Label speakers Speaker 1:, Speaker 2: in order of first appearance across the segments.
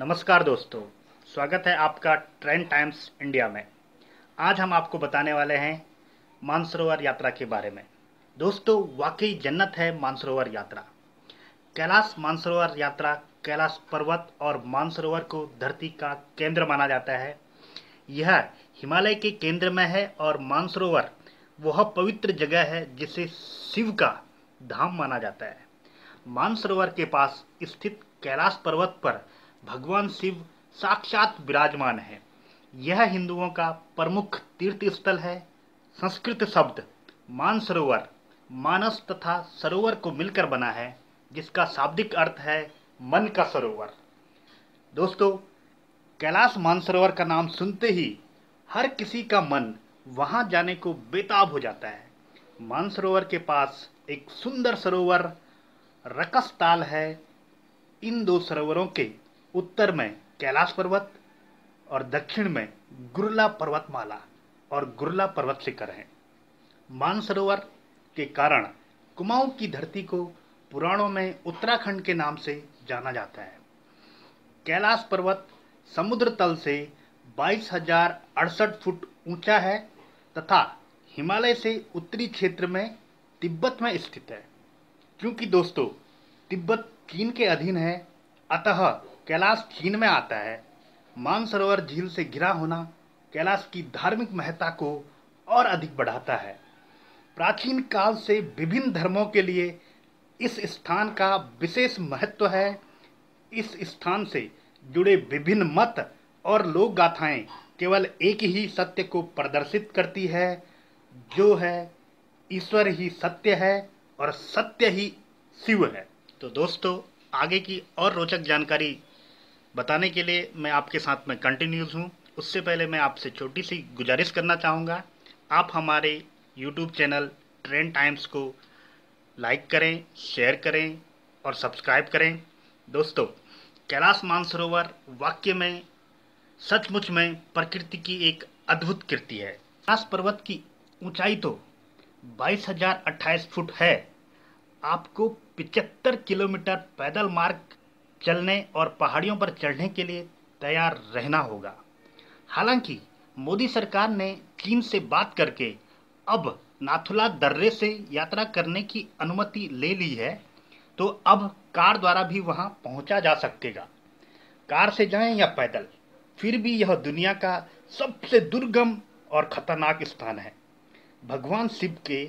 Speaker 1: नमस्कार दोस्तों, स्वागत है आपका ट्रेंड टाइम्स इंडिया में। आज हम आपको बताने वाले हैं मानसरोवर यात्रा के बारे में। दोस्तों, वाकई जन्नत है मानसरोवर यात्रा। कैलाश मानसरोवर यात्रा कैलाश पर्वत और मानसरोवर को धरती का केंद्र माना जाता है। यह हिमालय के केंद्र में है और मानसरोवर वह पवित्र जगह है जिसे शिव का धाम माना जाता है। मानसरोवर के पास स्थित कैलाश पर्वत पर भगवान शिव साक्षात विराजमान है। यह हिंदुओं का प्रमुख तीर्थ स्थल है। संस्कृत शब्द मानसरोवर मानस तथा सरोवर को मिलकर बना है, जिसका शाब्दिक अर्थ है मन का सरोवर। दोस्तों, कैलाश मानसरोवर का नाम सुनते ही हर किसी का मन वहां जाने को बेताब हो जाता है। मानसरोवर के पास एक सुंदर सरोवर रकसताल है। इन दो सरोवरों के उत्तर में कैलाश पर्वत और दक्षिण में गुरला पर्वतमाला और गुरला पर्वत शिखर हैं। मानसरोवर के कारण कुमाऊं की धरती को पुराणों में उत्तराखंड के नाम से जाना जाता है। कैलाश पर्वत समुद्र तल से 22,068 फुट ऊंचा है तथा हिमालय से उत्तरी क्षेत्र में तिब्बत में स्थित है। क्योंकि दोस्तों, तिब्बत चीन के अधीन है, अतः कैलाश चीन में आता है। मानसरोवर झील से घिरा होना कैलाश की धार्मिक महत्ता को और अधिक बढ़ाता है। प्राचीन काल से विभिन्न धर्मों के लिए इस स्थान का विशेष महत्व है। इस स्थान से जुड़े विभिन्न मत और लोक गाथाएं केवल एक ही सत्य को प्रदर्शित करती है, जो है ईश्वर ही सत्य है और सत्य ही शिव है। तो दोस्तों, आगे की और रोचक जानकारी बताने के लिए मैं आपके साथ में कंटिन्यूज हूँ। उससे पहले मैं आपसे छोटी सी गुजारिश करना चाहूँगा, आप हमारे YouTube चैनल ट्रेंड टाइम्स को लाइक करें, शेयर करें और सब्सक्राइब करें। दोस्तों, कैलाश मानसरोवर वाकई में सचमुच में प्रकृति की एक अद्भुत कृति है। कैलाश पर्वत की ऊंचाई तो 22,028 फुट है। आपको 75 किलोमीटर पैदल मार्ग चलने और पहाड़ियों पर चढ़ने के लिए तैयार रहना होगा। हालांकि मोदी सरकार ने चीन से बात करके अब नाथुला दर्रे से यात्रा करने की अनुमति ले ली है, तो अब कार द्वारा भी वहां पहुंचा जा सकेगा। कार से जाएं या पैदल, फिर भी यह दुनिया का सबसे दुर्गम और खतरनाक स्थान है। भगवान शिव के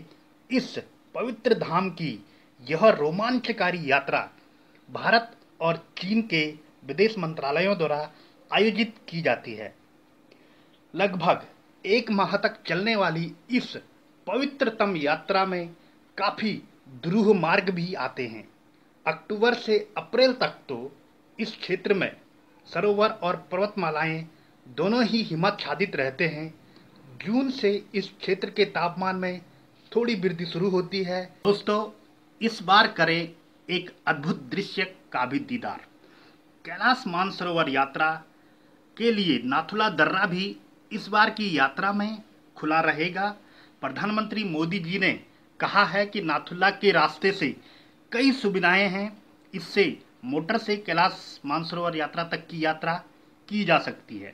Speaker 1: इस पवित्र धाम की यह रोमांचकारी यात्रा भारत और चीन के विदेश मंत्रालयों द्वारा आयोजित की जाती है। लगभग 1 माह तक चलने वाली इस पवित्रतम यात्रा में काफी दुरूह मार्ग भी आते हैं। अक्टूबर से अप्रैल तक तो इस क्षेत्र में सरोवर और पर्वतमालाएं दोनों ही हिमाच्छादित रहते हैं। जून से इस क्षेत्र के तापमान में थोड़ी वृद्धि शुरू होती है। दोस्तों, इस बार करें एक अद्भुत दृश्य का भी दीदार। कैलाश मानसरोवर यात्रा के लिए नाथुला दर्रा भी इस बार की यात्रा में खुला रहेगा। प्रधानमंत्री मोदी जी ने कहा है कि नाथुला के रास्ते से कई सुविधाएं हैं। इससे मोटर से कैलाश मानसरोवर यात्रा तक की यात्रा की जा सकती है।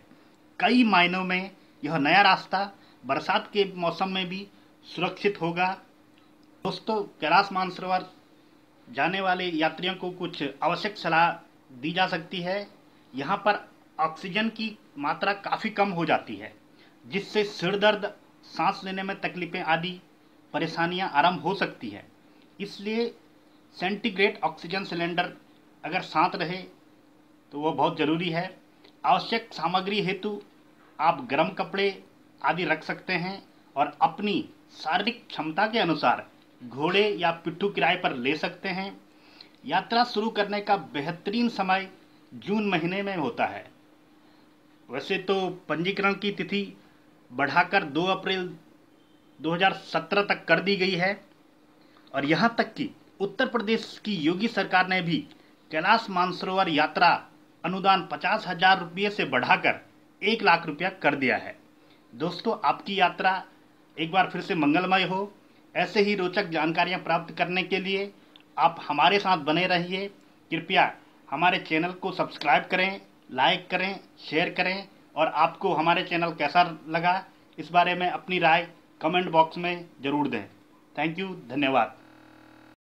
Speaker 1: कई मायनों में यह नया रास्ता बरसात के मौसम में भी सुरक्षित होगा। दोस्तों, कैलाश मानसरोवर जाने वाले यात्रियों को कुछ आवश्यक सलाह दी जा सकती है। यहाँ पर ऑक्सीजन की मात्रा काफ़ी कम हो जाती है, जिससे सिर दर्द, सांस लेने में तकलीफें आदि परेशानियाँ आरंभ हो सकती है। इसलिए सेंटीग्रेड ऑक्सीजन सिलेंडर अगर साथ रहे तो वो बहुत ज़रूरी है। आवश्यक सामग्री हेतु आप गर्म कपड़े आदि रख सकते हैं और अपनी शारीरिक क्षमता के अनुसार घोड़े या पिट्ठू किराए पर ले सकते हैं। यात्रा शुरू करने का बेहतरीन समय जून महीने में होता है। वैसे तो पंजीकरण की तिथि बढ़ाकर 2 अप्रैल 2017 तक कर दी गई है और यहाँ तक कि उत्तर प्रदेश की योगी सरकार ने भी कैलाश मानसरोवर यात्रा अनुदान 50,000 रुपये से बढ़ाकर 1 लाख रुपया कर दिया है। दोस्तों, आपकी यात्रा एक बार फिर से मंगलमय हो। ऐसे ही रोचक जानकारियां प्राप्त करने के लिए आप हमारे साथ बने रहिए। कृपया हमारे चैनल को सब्सक्राइब करें लाइक करें, शेयर करें और आपको हमारे चैनल कैसा लगा इस बारे में अपनी राय कमेंट बॉक्स में ज़रूर दें। थैंक यू, धन्यवाद।